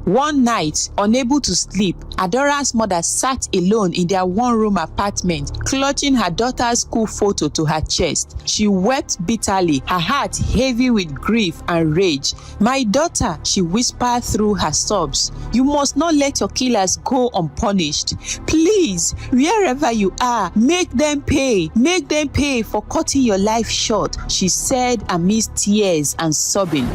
One night, unable to sleep, Adora's mother sat alone in their one-room apartment, clutching her daughter's school photo to her chest. She wept bitterly, her heart heavy with grief and rage. "My daughter," she whispered through her sobs, "you must not let your killers go unpunished. Please, wherever you are, make them pay. Make them pay for cutting your life short," she said amidst tears and sobbing.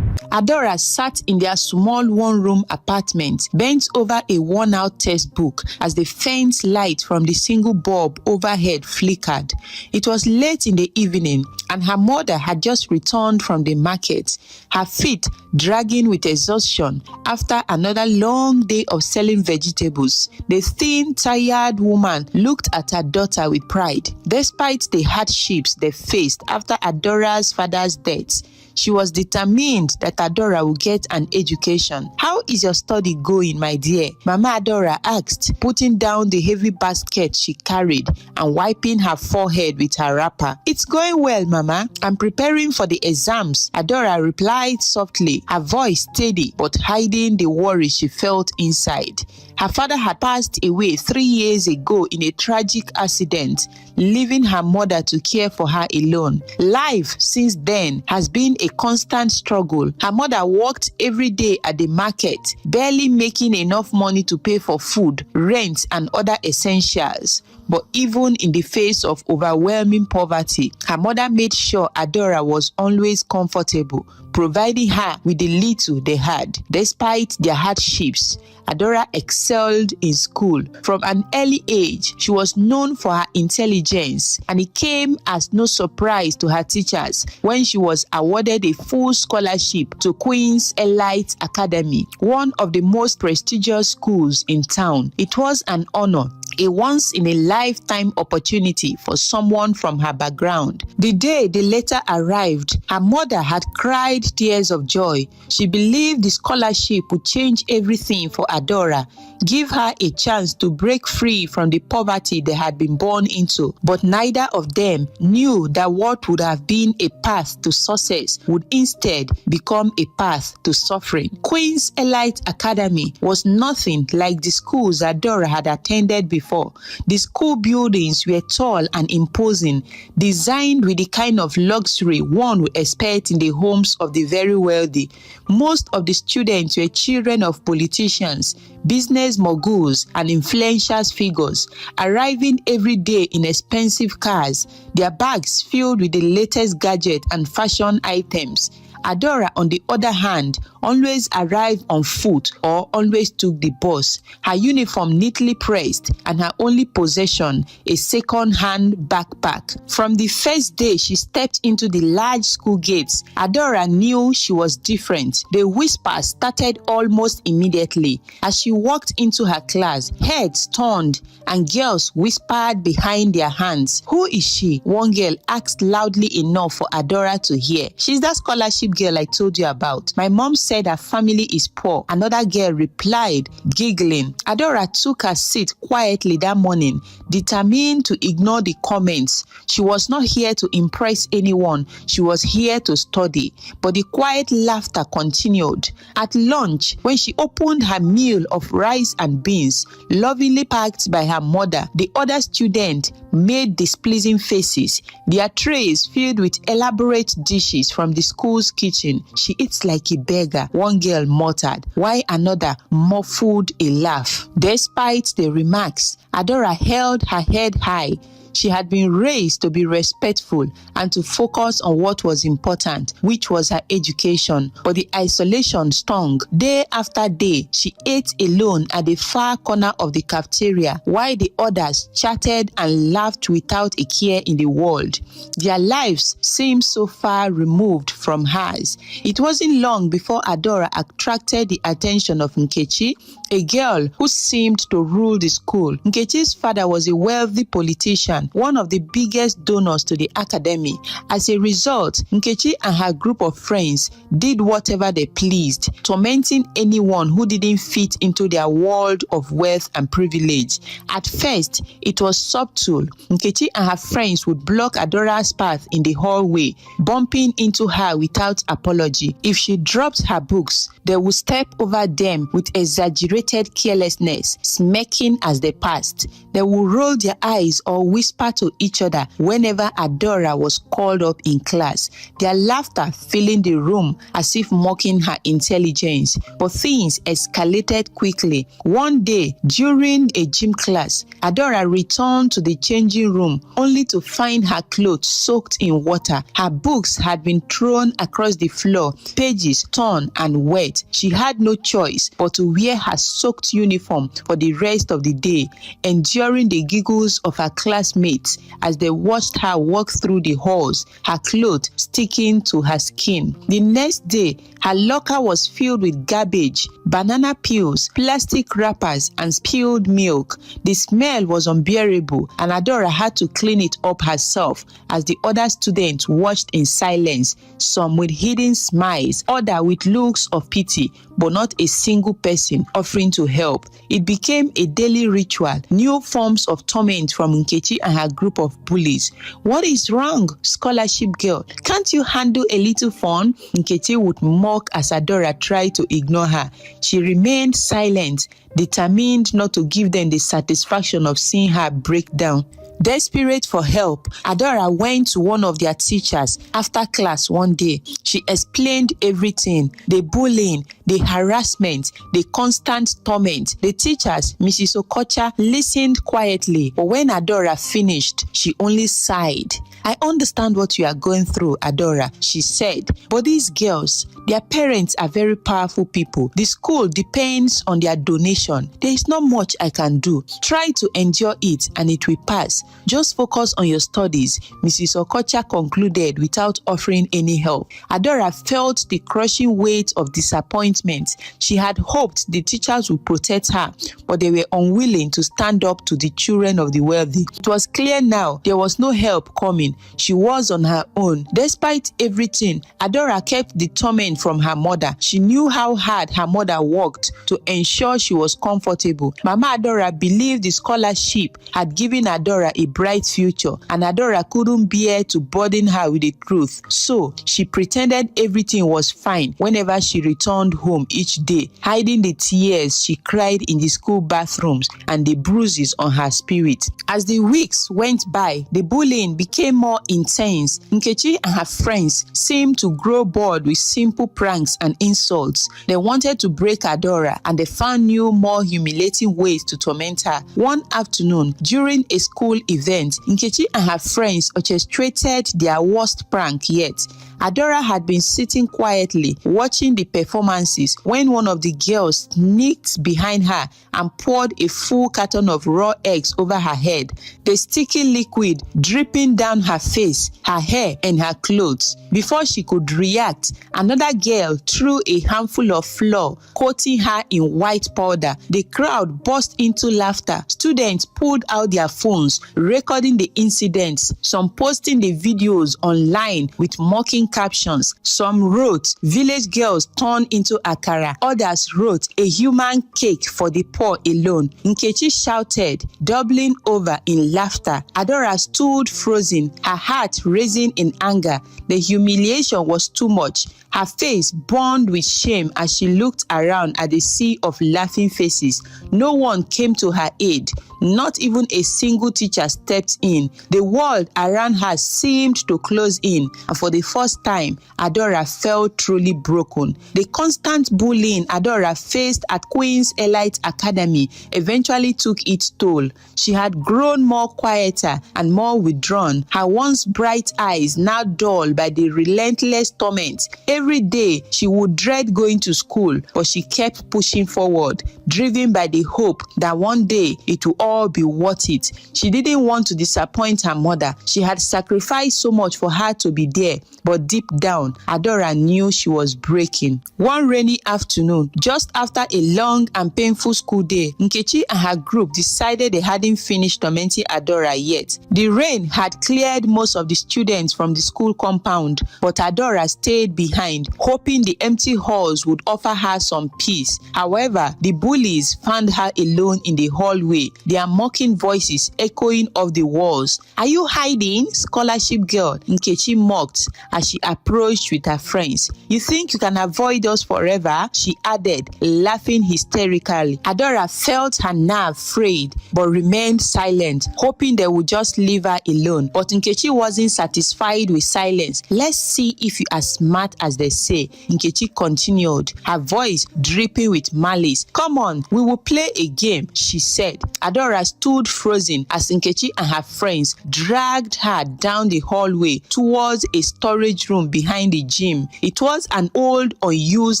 Adora sat in their small one-room apartment, bent over a worn-out textbook as the faint light from the single bulb overhead flickered. It was late in the evening, and her mother had just returned from the market, her feet dragging with exhaustion after another long day of selling vegetables. The thin, tired woman looked at her daughter with pride. Despite the hardships they faced after Adora's father's death, she was determined that Adora would get an education. "How is your study going, my dear?" Mama Adora asked, putting down the heavy basket she carried and wiping her forehead with her wrapper. "It's going well, Mama. I'm preparing for the exams," Adora replied softly, her voice steady but hiding the worry she felt inside. Her father had passed away 3 years ago in a tragic accident, leaving her mother to care for her alone. Life since then has been a constant struggle. Her mother worked every day at the market, barely making enough money to pay for food, rent, and other essentials. But even in the face of overwhelming poverty, her mother made sure Adora was always comfortable, providing her with the little they had. Despite their hardships, Adora excelled in school. From an early age, she was known for her intelligence, and it came as no surprise to her teachers when she was awarded a full scholarship to Queen's Elite Academy, one of the most prestigious schools in town. It was an honor, a once-in-a-lifetime opportunity for someone from her background. The day the letter arrived, her mother had cried tears of joy. She believed the scholarship would change everything for Adora, give her a chance to break free from the poverty they had been born into. But neither of them knew that what would have been a path to success would instead become a path to suffering. Queen's Elite Academy was nothing like the schools Adora had attended before. The school buildings were tall and imposing, designed with the kind of luxury one would expect in the homes of the very wealthy. Most of the students were children of politicians, business moguls, and influential figures, arriving every day in expensive cars, their bags filled with the latest gadgets and fashion items. Adora, on the other hand, always arrived on foot or always took the bus, her uniform neatly pressed and her only possession, a second-hand backpack. From the first day she stepped into the large school gates, Adora knew she was different. The whispers started almost immediately. As she walked into her class, heads turned and girls whispered behind their hands. "Who is she?" one girl asked loudly enough for Adora to hear. "She's that scholarship girl I told you about. My mom said her family is poor," another girl replied, giggling. Adora took her seat quietly that morning, determined to ignore the comments. She was not here to impress anyone. She was here to study. But the quiet laughter continued. At lunch, when she opened her meal of rice and beans, lovingly packed by her mother, the other students made displeasing faces, their trays filled with elaborate dishes from the school's kitchen. "She eats like a beggar," one girl muttered, while another muffled a laugh. Despite the remarks, Adora held her head high. She had been raised to be respectful and to focus on what was important, which was her education. But the isolation stung. Day after day, she ate alone at the far corner of the cafeteria, while the others chatted and laughed without a care in the world. Their lives seemed so far removed from hers. It wasn't long before Adora attracted the attention of Nkechi, a girl who seemed to rule the school. Nkechi's father was a wealthy politician Jordan, one of the biggest donors to the academy. As a result, Nkechi and her group of friends did whatever they pleased, tormenting anyone who didn't fit into their world of wealth and privilege. At first, it was subtle. Nkechi and her friends would block Adora's path in the hallway, bumping into her without apology. If she dropped her books, they would step over them with exaggerated carelessness, smirking as they passed. They would roll their eyes or whisper to each other whenever Adora was called up in class, their laughter filling the room as if mocking her intelligence. But things escalated quickly. One day, during a gym class, Adora returned to the changing room only to find her clothes soaked in water. Her books had been thrown across the floor, pages torn and wet. She had no choice but to wear her soaked uniform for the rest of the day, enduring the giggles of her classmates as they watched her walk through the halls, her clothes sticking to her skin. The next day, her locker was filled with garbage, banana peels, plastic wrappers, and spilled milk. The smell was unbearable, and Adora had to clean it up herself as the other students watched in silence, some with hidden smiles, others with looks of pity, but not a single person offering to help. It became a daily ritual, new forms of torment from Nkechi and her group of bullies. "What is wrong, scholarship girl? Can't you handle a little fun?" Nkechi would mock as Adora tried to ignore her. She remained silent, determined not to give them the satisfaction of seeing her break down. Desperate for help, Adora went to one of their teachers after class one day. She explained everything: the bullying, the harassment, the constant torment. The teachers, Mrs. Okocha, listened quietly, but when Adora finished, she only sighed. "I understand what you are going through, Adora," she said, "but these girls, their parents are very powerful people. The school depends on their donation. There is not much I can do. Try to endure it and it will pass. Just focus on your studies," Mrs. Okocha concluded without offering any help. Adora felt the crushing weight of disappointment. She had hoped the teachers would protect her, but they were unwilling to stand up to the children of the wealthy. It was clear now there was no help coming. She was on her own. Despite everything, Adora kept the torment from her mother. She knew how hard her mother worked to ensure she was comfortable. Mama Adora believed the scholarship had given Adora a bright future, and Adora couldn't bear to burden her with the truth. So she pretended everything was fine whenever she returned home each day, hiding the tears she cried in the school bathrooms and the bruises on her spirit. As the weeks went by, the bullying became more intense. Nkechi and her friends seemed to grow bored with simple pranks and insults. They wanted to break Adora, and they found new, more humiliating ways to torment her. One afternoon, during a school event, Nkechi and her friends orchestrated their worst prank yet. Adora had been sitting quietly watching the performances when one of the girls sneaked behind her and poured a full carton of raw eggs over her head, the sticky liquid dripping down her face, her hair, and her clothes. Before she could react, another girl threw a handful of flour, coating her in white powder. The crowd burst into laughter. Students pulled out their phones, recording the incidents, some posting the videos online with mocking captions. Some wrote, "Village girls turned into akara." Others wrote, "A human cake for the poor alone." Nkechi shouted, doubling over in laughter. Adora stood frozen, her heart racing in anger. The humiliation was too much. Her face burned with shame as she looked around at the sea of laughing faces. No one came to her aid. Not even a single teacher stepped in. The world around her seemed to close in, and for the first time, Adora felt truly broken. The constant bullying Adora faced at Queen's Elite Academy eventually took its toll. She had grown more quieter and more withdrawn, her once bright eyes now dulled by the relentless torment. Every day, she would dread going to school, but she kept pushing forward, driven by the hope that one day it will all be worth it. She didn't want to disappoint her mother. She had sacrificed so much for her to be there, but deep down, Adora knew she was breaking. One rainy afternoon, just after a long and painful school day, Nkechi and her group decided they hadn't finished tormenting Adora yet. The rain had cleared most of the students from the school compound, but Adora stayed behind, hoping the empty halls would offer her some peace. However, the bullies found her alone in the hallway, their mocking voices echoing off the walls. "Are you hiding, scholarship girl?" Nkechi mocked as she approached with her friends. "You think you can avoid us forever?" she added, laughing hysterically. Adora felt her nerve frayed but remained silent, hoping they would just leave her alone. But Nkechi wasn't satisfied with silence. "Let's see if you are smart as they say," Nkechi continued, her voice dripping with malice. "Come on, we will play a game," she said. Adora stood frozen as Nkechi and her friends dragged her down the hallway towards a storage room behind the gym. It was an old, unused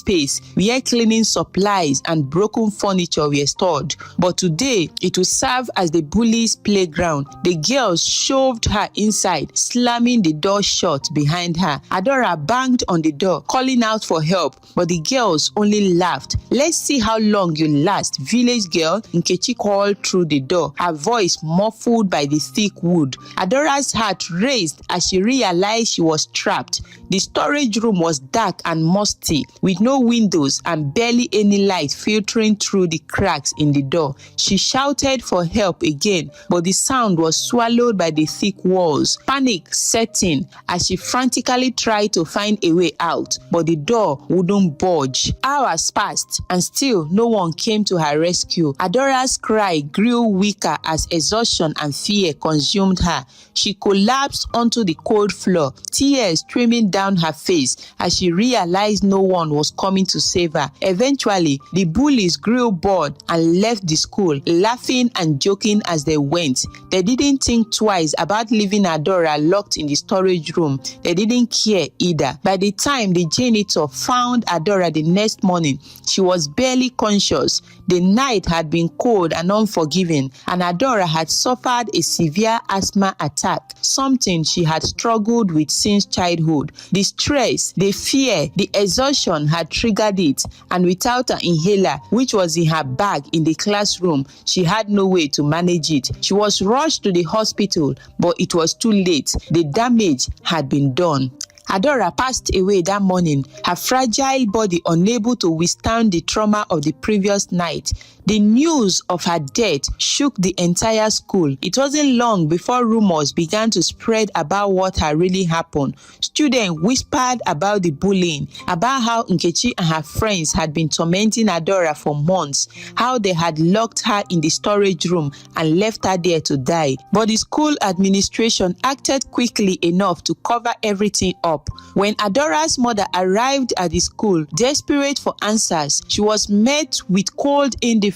space where cleaning supplies and broken furniture were stored. But today, it would serve as the bullies' playground. The girls shoved her inside, slamming the door shut behind her. Adora banged on the door, calling out for help, but the girls only laughed. "Let's see how long you last, village girl," Nkechi called through the door, her voice muffled by the thick wood. Adora's heart raced as she realized she was trapped. The storage room was dark and musty, with no windows and barely any light filtering through the cracks in the door. She shouted for help again, but the sound was swallowed by the thick walls. Panic set in as she frantically tried to find a way out, but the door wouldn't budge. Hours passed, and still no one came to her rescue. Adora's cry grew weaker as exhaustion and fear consumed her. She collapsed onto the cold floor, tears streaming down her face as she realized no one was coming to save her. Eventually, the bullies grew bored and left the school, laughing and joking as they went. They didn't think twice about leaving Adora locked in the storage room. They didn't care either. By the time the janitor found Adora the next morning, she was barely conscious. The night had been cold and unforgiving, and Adora had suffered a severe asthma attack, something she had struggled with since childhood. The stress, the fear, the exhaustion had triggered it, and without an inhaler, which was in her bag in the classroom, she had no way to manage it. She was rushed to the hospital, but it was too late. The damage had been done. Adora passed away that morning, her fragile body unable to withstand the trauma of the previous night. The news of her death shook the entire school. It wasn't long before rumors began to spread about what had really happened. Students whispered about the bullying, about how Nkechi and her friends had been tormenting Adora for months, how they had locked her in the storage room and left her there to die. But the school administration acted quickly enough to cover everything up. When Adora's mother arrived at the school, desperate for answers, she was met with cold indifference.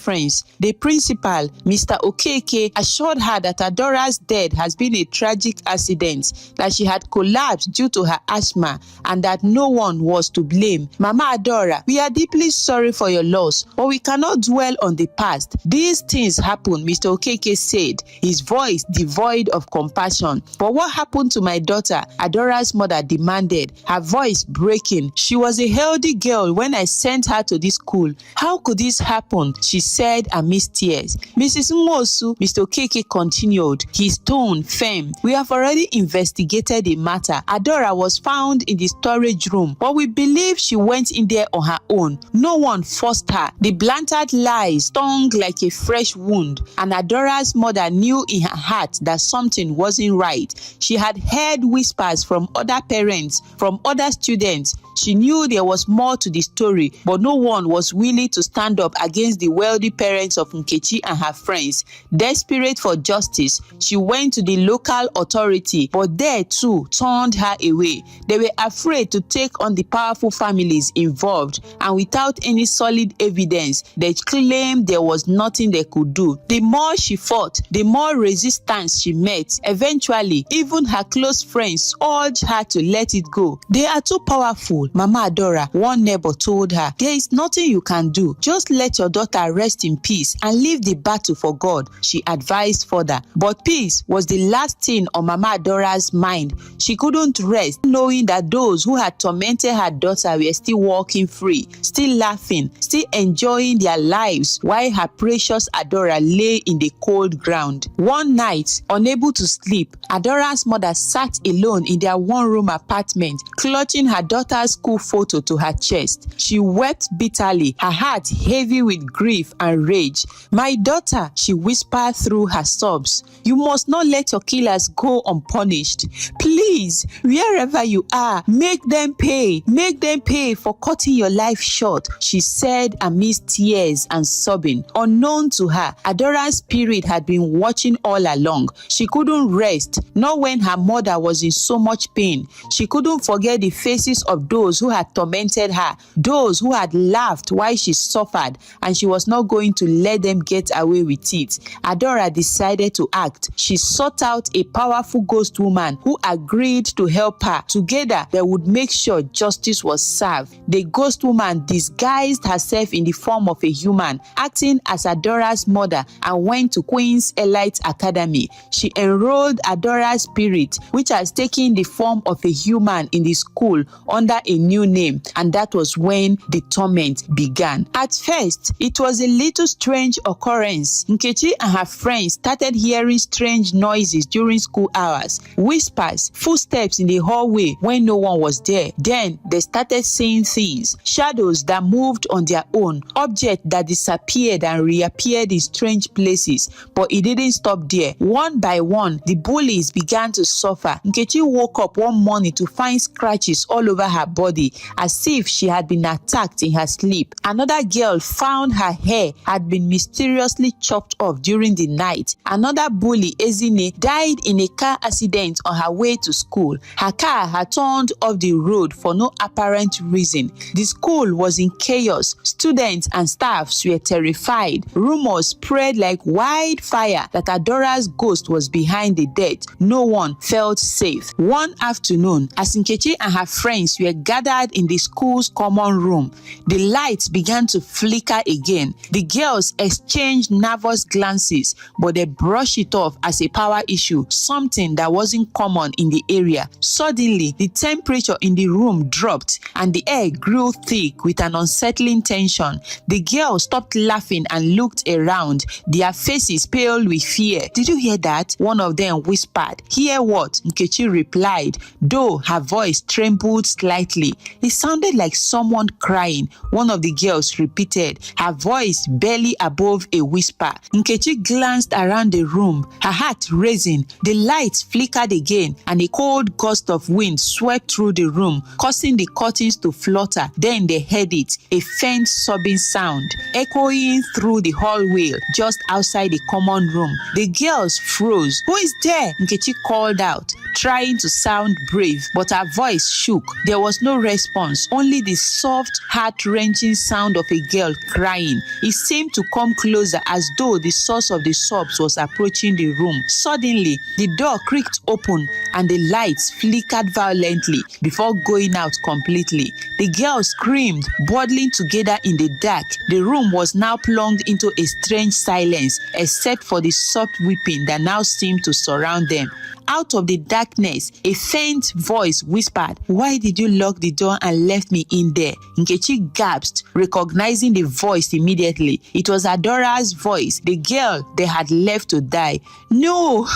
The principal, Mr. Okeke, assured her that Adora's death has been a tragic accident, that she had collapsed due to her asthma, and that no one was to blame. "Mama Adora, we are deeply sorry for your loss, but we cannot dwell on the past. These things happened," Mr. Okeke said, his voice devoid of compassion. "But what happened to my daughter?" Adora's mother demanded, her voice breaking. "She was a healthy girl when I sent her to this school. How could this happen?" she said amidst tears. "Mrs. Nwosu," Mr. Okeke continued, his tone firm, "we have already investigated the matter. Adora was found in the storage room, but we believe she went in there on her own. No one forced her." The blatant lies stung like a fresh wound, and Adora's mother knew in her heart that something wasn't right. She had heard whispers from other parents, from other students. She knew there was more to the story, but no one was willing to stand up against the wealthy parents of Nkechi and her friends. Desperate for justice, she went to the local authority, but they too turned her away. They were afraid to take on the powerful families involved, and without any solid evidence, they claimed there was nothing they could do. The more she fought, the more resistance she met. Eventually, even her close friends urged her to let let it go. They are too powerful, Mama Adora, one neighbor told her. There is nothing you can do. Just let your daughter rest in peace and leave the battle for God, she advised further. But peace was the last thing on Mama Adora's mind. She couldn't rest, knowing that those who had tormented her daughter were still walking free, still laughing, still enjoying their lives, while her precious Adora lay in the cold ground. One night, unable to sleep, Adora's mother sat alone in their one-room apartment, clutching her daughter's school photo to her chest. She wept bitterly, her heart heavy with grief and rage. "My daughter," she whispered through her sobs, "you must not let your killers go unpunished. Please, wherever you are, make them pay. Make them pay for cutting your life short," she said amidst tears and sobbing. Unknown to her, Adora's spirit had been watching all along. She couldn't rest, not when her mother was in so much pain. She couldn't forget the faces of those who had tormented her, those who had laughed while she suffered, and she was not going to let them get away with it. Adora decided to act. She sought out a powerful ghost woman who agreed to help her. Together, they would make sure justice was served. The ghost woman disguised herself in the form of a human, acting as Adora's mother, and went to Queen's Elite Academy. She enrolled Adora's spirit, which has taken the form of a human, in the school under a new name, and that was when the torment began. At first, it was a little strange occurrence. Nkechi and her friends started hearing strange noises during school hours, whispers, footsteps in the hallway when no one was there. Then they started seeing things, shadows that moved on their own, objects that disappeared and reappeared in strange places. But it didn't stop there. One by one, the bullies began to suffer. Nkechi woke up one morning to find scratches all over her body, as if she had been attacked in her sleep. Another girl found her hair had been mysteriously chopped off during the night. Another bully, Ezine, died in a car accident on her way to school. Her car had turned off the road for no apparent reason. The school was in chaos. Students and staffs were terrified. Rumors spread like wildfire that Adora's ghost was behind the death. No one felt safe. One afternoon, as Nkechi and her friends were gathered in the school's common room, the lights began to flicker again. The girls exchanged nervous glances, but they brushed it off as a power issue, something that wasn't common in the area. Suddenly, the temperature in the room dropped and the air grew thick with an unsettling tension. The girls stopped laughing and looked around, their faces pale with fear. "Did you hear that?" one of them whispered. "Hear what?" Nkechi replied, though her voice trembled slightly. "It sounded like someone crying," one of the girls repeated, her voice barely above a whisper. Nkechi glanced around the room, her heart racing. The lights flickered again, and a cold gust of wind swept through the room, causing the curtains to flutter. Then they heard it, a faint sobbing sound, echoing through the hallway just outside the common room. The girls froze. "Who is there?" Nkechi called out, trying to sound brave, but her voice shook. There was no response, only the soft, heart-wrenching sound of a girl crying. It seemed to come closer, as though the source of the sobs was approaching the room. Suddenly, the door creaked open and the lights flickered violently before going out completely. The girls screamed, huddling together in the dark. The room was now plunged into a strange silence, except for the soft weeping that now seemed to surround them. Out of the darkness, a faint voice whispered, "Why did you lock the door and left me in there?" Nkechi gasped, recognizing the voice immediately. It was Adora's voice, the girl they had left to die. No,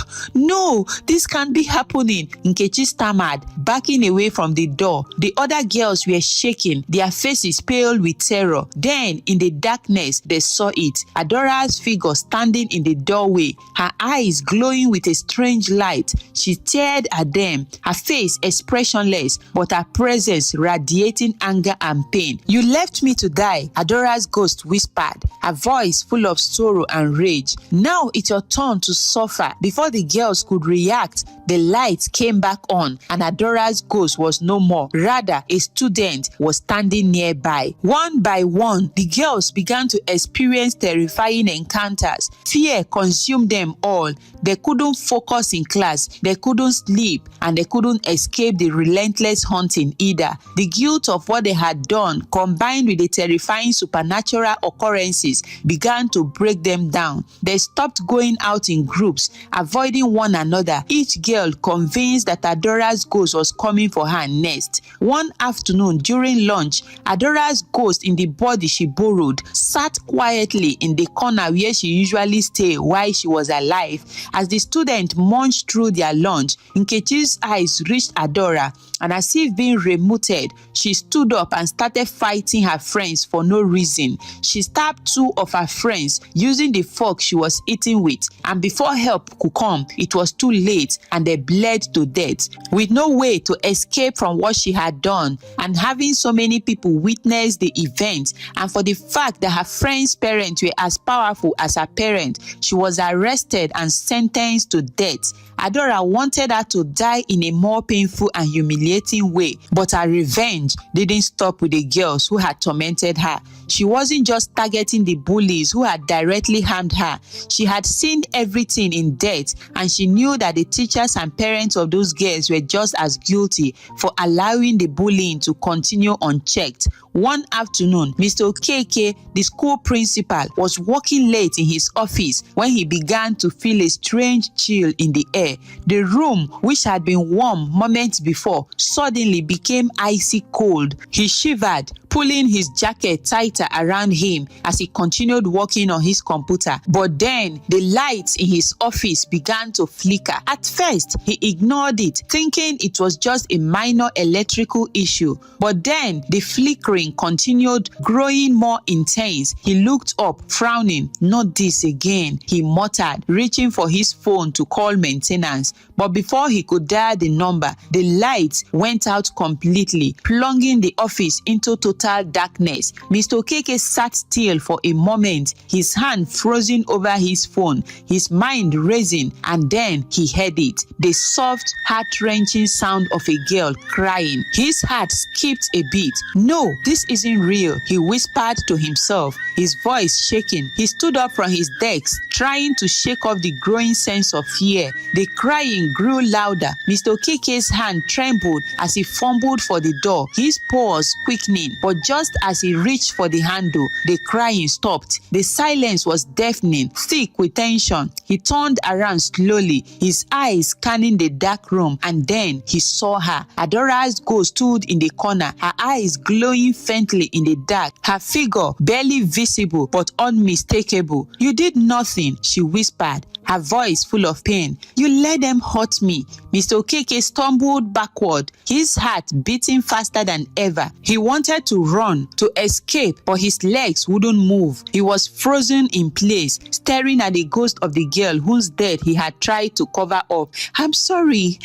this can't be happening," Nkechi stammered, backing away from the door. The other girls were shaking, their faces pale with terror. Then, in the darkness, they saw it. Adora's figure standing in the doorway, her eyes glowing with a strange light. She stared at them, her face expressionless, but her presence radiating anger and pain. "You left me to die," Adora's ghost whispered, her voice full of sorrow and rage. "Now it's your turn to suffer." Before the girls could react, the lights came back on, and Adora's ghost was no more. Rather, a student was standing nearby. One by one, the girls began to experience terrifying encounters. Fear consumed them all. They couldn't focus in class. They couldn't sleep and they couldn't escape the relentless hunting either. The guilt of what they had done, combined with the terrifying supernatural occurrences, began to break them down. They stopped going out in groups, avoiding one another, each girl convinced that Adora's ghost was coming for her next. One afternoon during lunch, Adora's ghost in the body she borrowed sat quietly in the corner where she usually stayed while she was alive. As the students munched through their lunch, Nkechi's eyes reached Adora, and as if being remuted, she stood up and started fighting her friends for no reason. She stabbed two of her friends using the fork she was eating with, and before help could come, it was too late and they bled to death. With no way to escape from what she had done, and having so many people witness the event, and for the fact that her friend's parents were as powerful as her parent, she was arrested and sentenced to death. Adora wanted her to die in a more painful and humiliating way, but her revenge didn't stop with the girls who had tormented her. She wasn't just targeting the bullies who had directly harmed her. She had seen everything in depth, and she knew that the teachers and parents of those girls were just as guilty for allowing the bullying to continue unchecked. One afternoon, Mr. Okeke, the school principal, was working late in his office when he began to feel a strange chill in the air. The room, which had been warm moments before, suddenly became icy cold. He shivered, pulling his jacket tighter around him as he continued working on his computer. But then the lights in his office began to flicker. At first, he ignored it, thinking it was just a minor electrical issue. But then the flickering continued, growing more intense. He looked up, frowning. "Not this again," he muttered, reaching for his phone to call maintenance. But before he could dial the number, the lights went out completely, plunging the office into total darkness. Mr. Okeke sat still for a moment, his hand frozen over his phone, his mind racing, and then he heard it, the soft, heart-wrenching sound of a girl crying. His heart skipped a beat. "No, this isn't real," he whispered to himself, his voice shaking. He stood up from his desk, trying to shake off the growing sense of fear. The crying grew louder. Mr. Okeke's hand trembled as he fumbled for the door, his paws quickening. But just as he reached for the handle, the crying stopped. The silence was deafening, thick with tension. He turned around slowly, his eyes scanning the dark room, and then he saw her. Adora's ghost stood in the corner, her eyes glowing faintly in the dark, her figure barely visible but unmistakable. "You did nothing," she whispered, her voice full of pain. "You let them hurt me." Mr. Okeke stumbled backward, his heart beating faster than ever. He wanted to run, to escape, but his legs wouldn't move. He was frozen in place, staring at the ghost of the girl whose death he had tried to cover up. I'm sorry,"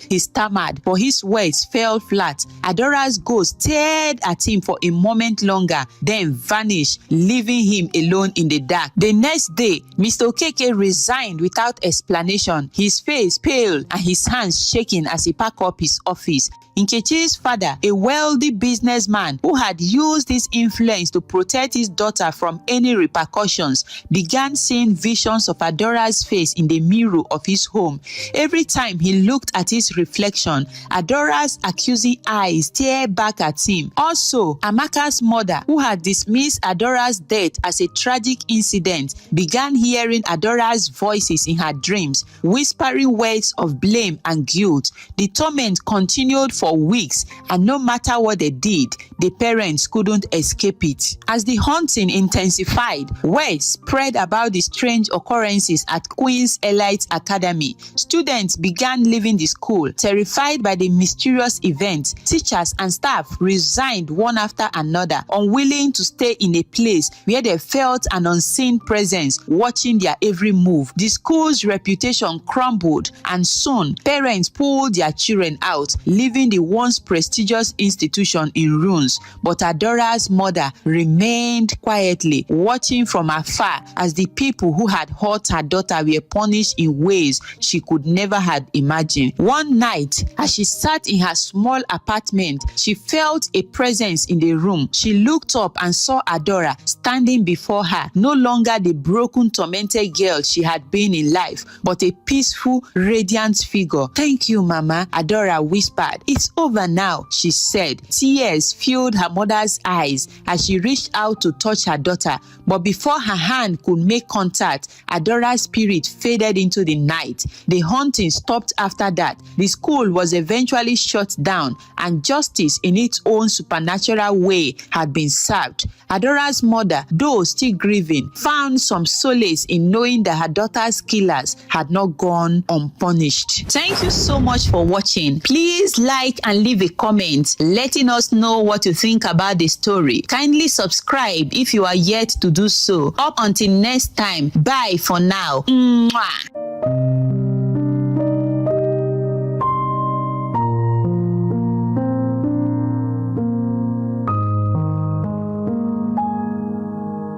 he stammered, but his words fell flat. Adora's ghost stared at him for a moment longer, then vanished, leaving him alone in the dark. The next day, Mr. Okeke resigned without explanation, his face pale and his hands shaking as he packed up his office. Nkechi's father, a wealthy businessman who had used his influence to protect his daughter from any repercussions, began seeing visions of Adora's face in the mirror of his home. Every time he looked at his reflection, Adora's accusing eyes stared back at him. Also, Amaka's mother, who had dismissed Adora's death as a tragic incident, began hearing Adora's voices in her dreams, whispering words of blame and guilt. The torment continued for weeks, and no matter what they did, the parents couldn't escape it. As the hunting intensified, word spread about the strange occurrences at Queen's Elite Academy. Students began leaving the school, terrified by the mysterious event. Teachers and staff resigned one after another, unwilling to stay in a place where they felt an unseen presence watching their every move. The school's reputation crumbled, and soon parents pulled their children out, leaving the the once prestigious institution in ruins, but Adora's mother remained quietly, watching from afar as the people who had hurt her daughter were punished in ways she could never have imagined. One night, as she sat in her small apartment, she felt a presence in the room. She looked up and saw Adora standing before her, no longer the broken, tormented girl she had been in life, but a peaceful, radiant figure. "Thank you, Mama," Adora whispered. "It's over now," she said. Tears filled her mother's eyes as she reached out to touch her daughter, but before her hand could make contact, Adora's spirit faded into the night. The hunting stopped after that. The school was eventually shut down, and justice in its own supernatural way had been served. Adora's mother, though still grieving, found some solace in knowing that her daughter's killers had not gone unpunished. Thank you so much for watching. Please like and leave a comment letting us know what you think about the story. Kindly subscribe if you are yet to do so. Up until next time, bye for now. Mwah.